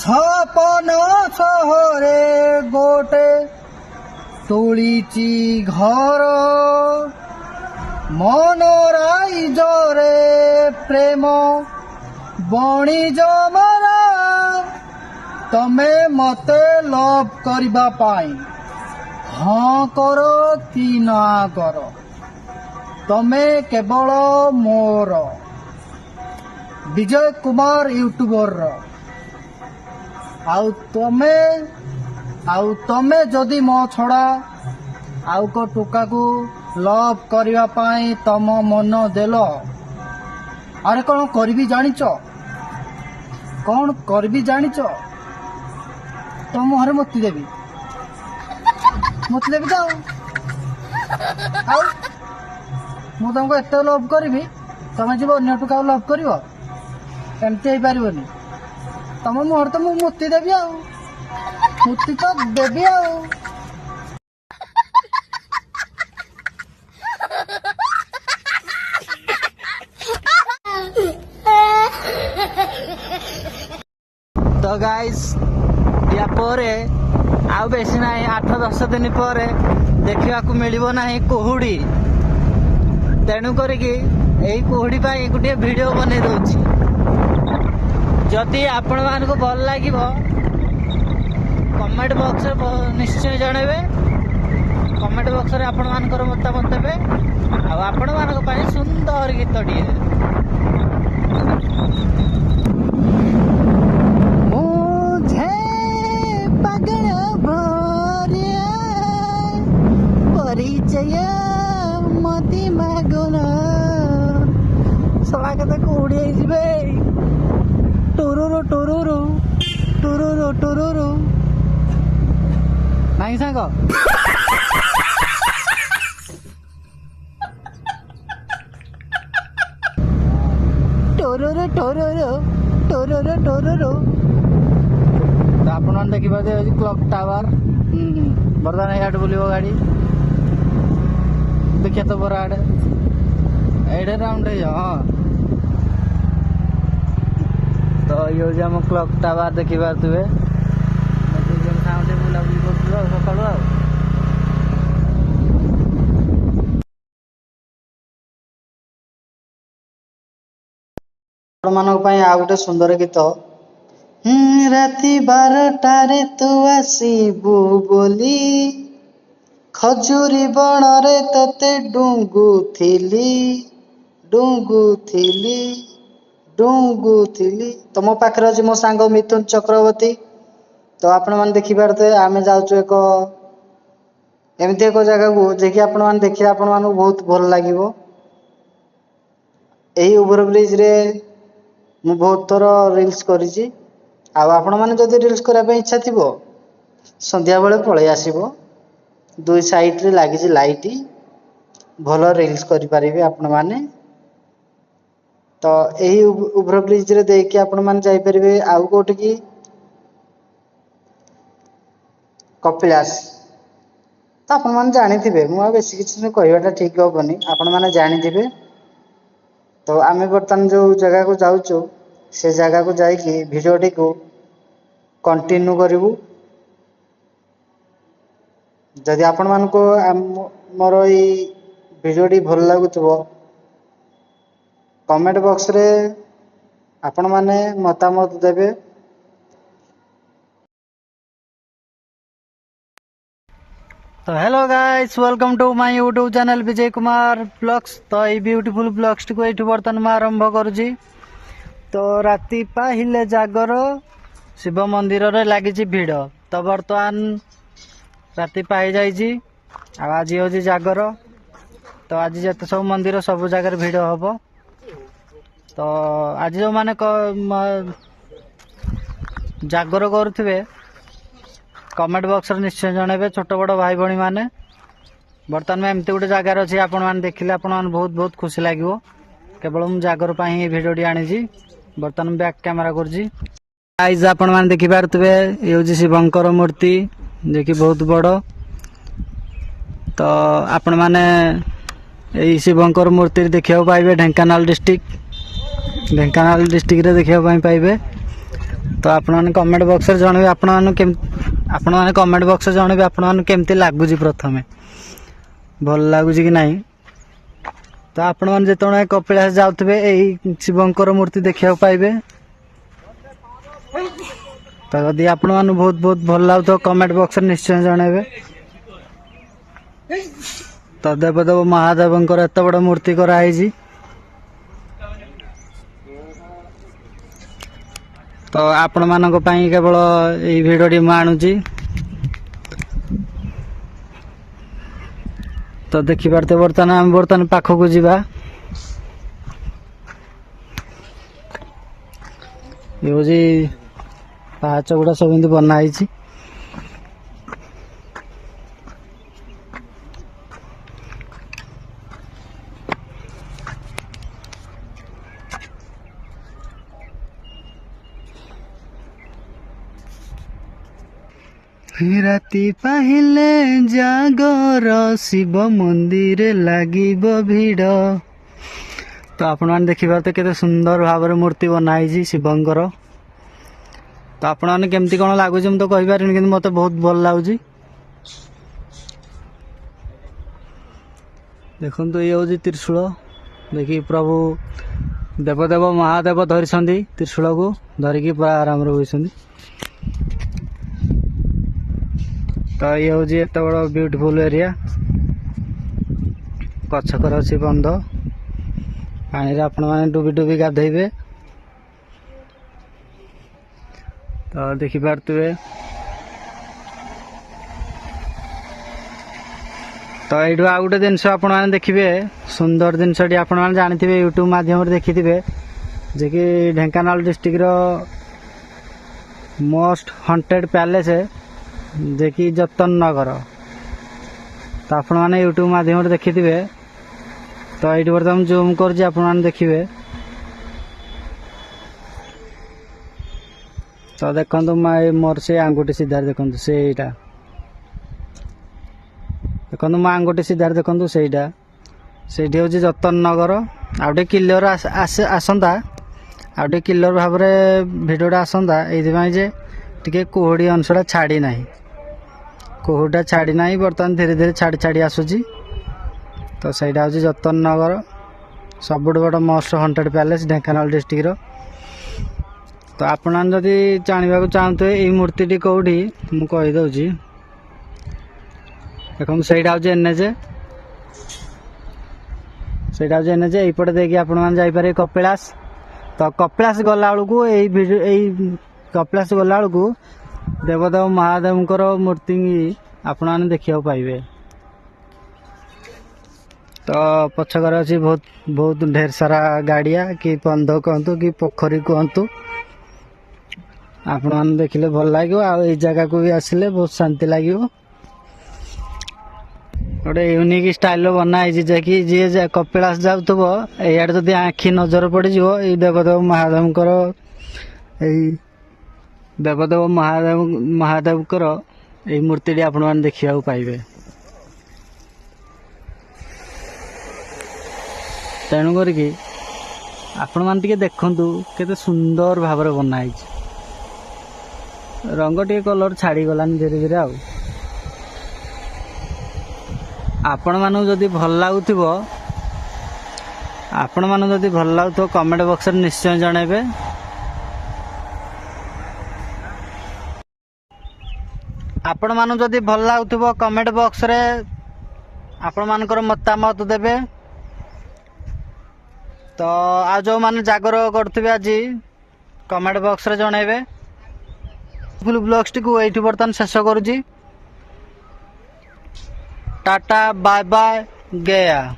ଛପନ ସହରେ ଗୋଟେ ତୋଳିଛି ଘର ମନରାଇଜରେ ପ୍ରେମ ବଣିଜ ମରା ତମେ ମତେ ଲଭ୍ କରିବା ପାଇଁ ହଁ କର କି ନା କର ତମେ କେବଳ ମୋର ବିଜୟ କୁମାର ୟୁଟ୍ୟୁବର ଆଉ ତମେ ଯଦି ମୋ ଛଡ଼ା ଆଉ କୋ ଟୋକାକୁ ଲଭ୍ କରିବା ପାଇଁ ତମ ମନ ଦେଲ ଆରେ କଣ କରିବି ଜାଣିଛ ତମ ମୁହଁରେ ମୋତି ଦେବି ତ ଆଉ ମୁଁ ତମକୁ ଏତେ ଲଭ୍ କରିବି ତମେ ଯିବ ଅନ୍ୟ ଟୋକାକୁ ଲଭ୍ କରିବ ଏମିତି ହେଇପାରିବନି ତମ ମୁହଁରେ ତ ମୁଁ ମୋତି ଦେବି ଆଉ ମୋତି ତ ଦେବି ଆଉ ତ ଗାଇସ୍ ୟା ପରେ ଆଉ ବେଶୀ ନାହିଁ 8-10 ଦିନ ପରେ ଦେଖିବାକୁ ମିଳିବ ନାହିଁ କୁହୁଡ଼ି ତେଣୁ କରିକି ଏଇ କୁହୁଡ଼ି ପାଇଁ ଗୋଟିଏ ଭିଡ଼ିଓ ବନେଇ ଦଉଛି ଯଦି ଆପଣମାନଙ୍କୁ ଭଲ ଲାଗିବ କମେଣ୍ଟ ବକ୍ସରେ ନିଶ୍ଚୟ ଜଣାଇବେ କମେଣ୍ଟ ବକ୍ସରେ ଆପଣମାନଙ୍କର ମତାମତ ଦେବେ ଆଉ ଆପଣମାନଙ୍କ ପାଇଁ ସୁନ୍ଦର ଗୀତଟିଏ ପରିଚୟ ମତି ମାଗୁନ ସବା କେତେ କୁହୁଡ଼ି ହେଇଯିବେ ଟୁରୁରୁ ନାଇଁ ସାଙ୍ଗ ଟୁରୁରୁ ତ ଆପଣମାନେ ଦେଖିପାରୁଥିବେ ହେଉଛି କ୍ଲକ୍ ଟାୱାର ବର୍ତ୍ତମାନ ଇଆଡ଼େ ବୁଲିବ ଗାଡ଼ି ଦେଖିବା ତ ବରା ଆଡ଼େ ଏଇଟା ରାଉଣ୍ଡ ହେଇଯାଅ ହଁ ତ ଇଏ ହେଉଛି ଆମ କ୍ଲକ୍ ଟାୱାର ଦେଖିପାରୁଥିବେ ସାଉଣ୍ଡ ବୁଲାବୁଲି କରୁଥିବ ଆଉ ସକାଳୁ ଆଉ ଆପଣମାନଙ୍କ ପାଇଁ ଆଉ ଗୋଟେ ସୁନ୍ଦର ଗୀତ ରାତି 12ଟାରେ ତୁ ଆସିବୁ ବୋଲି ଖଜୁରୀ ବଣରେ ତତେ ଡୁଙ୍ଗୁଥିଲି ତମ ପାଖରେ ଅଛି ମୋ ସାଙ୍ଗ ମିଥୁନ ଚକ୍ରବର୍ତ୍ତୀ ତ ଆପଣମାନେ ଦେଖିପାରୁଥିବେ ଆମେ ଯାଉଛୁ ଏମିତି ଏକ ଜାଗାକୁ ଯାଇକି ଆପଣମାନେ ଦେଖିଲେ ଆପଣମାନଙ୍କୁ ବହୁତ ଭଲ ଲାଗିବ ଏହି ଓଭରବ୍ରିଜରେ ମୁଁ ବହୁତ ଥର ରିଲ୍ସ କରିଛି ଆଉ ଆପଣମାନେ ଯଦି ରିଲ୍ସ କରିବା ପାଇଁ ଇଚ୍ଛା ଥିବ ସନ୍ଧ୍ୟାବେଳେ ପଳେଇ ଆସିବ ଦୁଇ ସାଇଡରେ ଲାଗିଛି ଲାଇଟ୍ ଭଲ ରିଲ୍ସ କରିପାରିବେ ଆପଣମାନେ ତ ଏହି ଓଭରବ୍ରିଜରେ ଦେଇକି ଆପଣମାନେ ଯାଇପାରିବେ ଆଉ କୋଉଠିକି କପିଳାସ ତ ଆପଣମାନେ ଜାଣିଥିବେ ମୁଁ ଆଉ ବେଶୀ କିଛି କହିବାଟା ଠିକ ହବନି ଆପଣମାନେ ଜାଣିଥିବେ ତ ଆମେ ବର୍ତ୍ତମାନ ଯେଉଁ ଜାଗାକୁ ଯାଉଛୁ ସେ ଜାଗାକୁ ଯାଇକି ଭିଡ଼ିଓଟିକୁ କଣ୍ଟିନ୍ୟୁ କରିବୁ ଯଦି ଆପଣମାନଙ୍କୁ ମୋର ଏଇ ଭିଡ଼ିଓଟି ଭଲ ଲାଗୁଥିବ କମେଣ୍ଟ ବକ୍ସରେ ଆପଣମାନେ ମତାମତ ଦେବେ तो hello guys welcome to my YouTube channel Vijay Kumar blogs तो ये ब्यूटीफुल ब्लॉग्स को ये बर्तमान मैं आरंभ करुँची तो राति पाहिले जागर शिव मंदिर रे लगी भिड़ तो बर्तमान राति पाई जाइए आज हूँ जागर तो आज जिते सब मंदिर सब जगह भिड़ हम तो आज जो माने जागर करुवे कमेंट बॉक्स निश्चय जनइबे छोट बड़ भाई भाई मैंने बर्तमान में एमती गोटे जगार अच्छे आपण मैंने देखिले आपण मैंने बहुत बहुत खुशी लगे केवल मुझे जागर पर ही भिडियोटी आनी बर्तमान बैक कैमेरा कर आपण मैंने देखिपारे ये हूँ शिवंकर मूर्ति जे कि बहुत बड़ तो आपण मैंने यही शिवंकर मूर्ति देखा पाइबे ढेंकानाल डिस्ट्रिक्ट रे देखा पाइबे तो आपण कमेंट बॉक्स रे जणबे आपण कमेंट बॉक्स रे जणबे आपण केमती लागुजी प्रथमे भल लागुजी कि नहीं। तो आपण मैंने जिते कपिलास जाऊे यही शिवंकर मूर्ति देखा पाइबे। तो यदि आपण मैंने बहुत बहुत भल लगे कमेंट बॉक्स रे निश्चय जणेबे। तो देवदेव महादेव एत बड़ मूर्ति कराई। तो आपण मानक पई केवल यही भिडियोटी मु आणुची। तो देखिपारते बर्तमान पाखक जीवा। ये हूँ पाहाच गुड़ा सब एमती बनाई। राति पाहिले जागर शिव मंदिर लागिब भिड़। तो आपण मैंने देखिए केते सुंदर भाव मूर्ति बनाई शिवंकर। तो आपण मैंने केमती कौन लगुच मुझे तो कहीपर कि मत बहुत भल लगुच। देखो ये हूँ त्रिशूल देखिए प्रभु देवदेव महादेव धरी त्रिशूल को धरिकी पूरा आराम होती। तो ये हूँ एत बड़ ब्यूटीफुल एरिया पछकर अच्छी बंध पानी रे आपण मैंने डुबी डुबी गाधेबे। तो देखिपे तो ये आउ गोटे जिनस आपण मैंने देखिए सुंदर जिनसटी आपण मैंने जानी यूट्यूब माध्यम देखी थे जे कि Dhenkanal district most haunted palace है जे कि जतन नगर। तो आपण मैंने यूट्यूब माध्यम देखी थे। तो ये बर्तमान जूम कर आपण मैंने देखिए। तो देखो मोर से आंगुठी सीधार देखो से देखो मो आंगुठी सीधार देखो से हूँ जतन नगर आउटे क्लियर आसंता आउटे क्लियर भाव भिडियोटा आसंता ये टे कुहुड़ी अंशटा छाड़ी ना कुहुटा छाड़ी ना बर्तमान धीरे धीरे छाड़ी छाड़ी आसूची। तो सहीटा हूँ जतन नगर सबुठ बड़ most haunted palace Dhenkanal district. तो आपण जदि जाना चाहते ये मूर्ति कौटी मु कहीदे देखो सहीटा हूँ एनएच सहीटा हूँ एनएच यपटे देखिए आपण मैंने कपिलास। तो कपिलास गला बेलू यही कपिलास गला बेलू देवदेव महादेव मूर्ति आपण मैंने देखा पाइबे। तो पछकर अच्छी बहुत बहुत ढेर सारा गाड़िया कि बंध कहतु कि पोखरी कहतु आपण मैंने देखिले भल लगे। आ जगह को भी आसिले बहुत शांति लगे। गोटे यूनिक स्टाइल बनाई जे जी कपिलास जाऊब यार जब आखि नजर पड़ ये देवदेव महादेव देवदेव महादेव यही मूर्ति आपण मैंने देखा पाइबे। तेणु करके आपण मैंने टिके देखंतु केते सुंदर भाव बनाई रंग टे कलर छाड़ी गलानी धीरे धीरे। आपण मानू जदि भल लागुथिबो आपण मानू जदि भल लागुथो कमेंट बॉक्स रे निश्चय जणेबे। आपण मानू जदि भल लागुथिबो कमेंट बॉक्स रे आपण मानकर मतामत देबे। तो आ जो माने जागर करथिबे आज कमेंट बॉक्स रे जणेबे। फुल ब्लॉग्स टी को एठी बर्तन शेष करूची। टाटा बाय बाय गया।